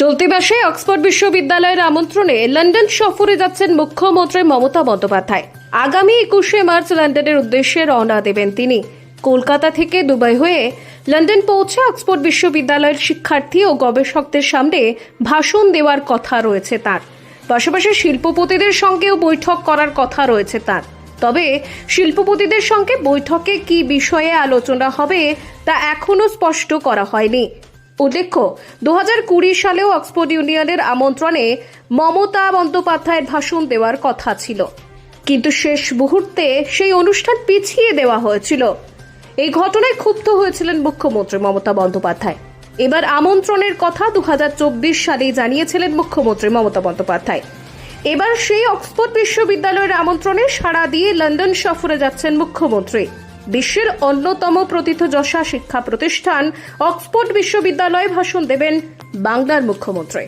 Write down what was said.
চলতি মাসে অক্সফোর্ড বিশ্ববিদ্যালয়ের আমন্ত্রণে লন্ডন সফরে যাচ্ছেন মুখ্যমন্ত্রী মমতা বন্দ্যোপাধ্যায়। আগামী 21শে মার্চ লন্ডনের উদ্দেশ্যে রওনা দেবেন তিনি। কলকাতা থেকে দুবাই হয়ে লন্ডন পৌঁছে অক্সফোর্ড বিশ্ববিদ্যালয়ের শিক্ষার্থী ও গবেষকদের সামনে ভাষণ দেওয়ার কথা রয়েছে তার। পাশাপাশি শিল্পপতিদের সঙ্গেও বৈঠক করার কথা রয়েছে তার। তবে শিল্পপতিদের সঙ্গে বৈঠকে কি বিষয়ে আলোচনা হবে তা এখনো স্পষ্ট করা হয়নি। উল্লেখ্য, 2020 সালেও অক্সফোর্ড ইউনিয়নের আমন্ত্রণে মমতা বন্দ্যোপাধ্যায়ের ভাষণ দেওয়ার কথা ছিল, কিন্তু শেষ মুহূর্তে সেই অনুষ্ঠান পিছিয়ে দেওয়া হয়েছিল। এই ঘটনায় ক্ষুব্ধ হয়েছিলেন মুখ্যমন্ত্রী মমতা বন্দ্যোপাধ্যায়। এবার আমন্ত্রণের কথা 2024 সালেই জানিয়েছিলেন মুখ্যমন্ত্রী মমতা বন্দ্যোপাধ্যায়। এবার সেই অক্সফোর্ড বিশ্ববিদ্যালয়ের আমন্ত্রণে সাড়া দিয়ে লন্ডন সফরে যাচ্ছেন মুখ্যমন্ত্রী। বিশ্বের অন্যতম প্রথিতযশা শিক্ষা প্রতিষ্ঠান অক্সফোর্ড বিশ্ববিদ্যালয়ে ভাষণ দেবেন বাংলার মুখ্যমন্ত্রী।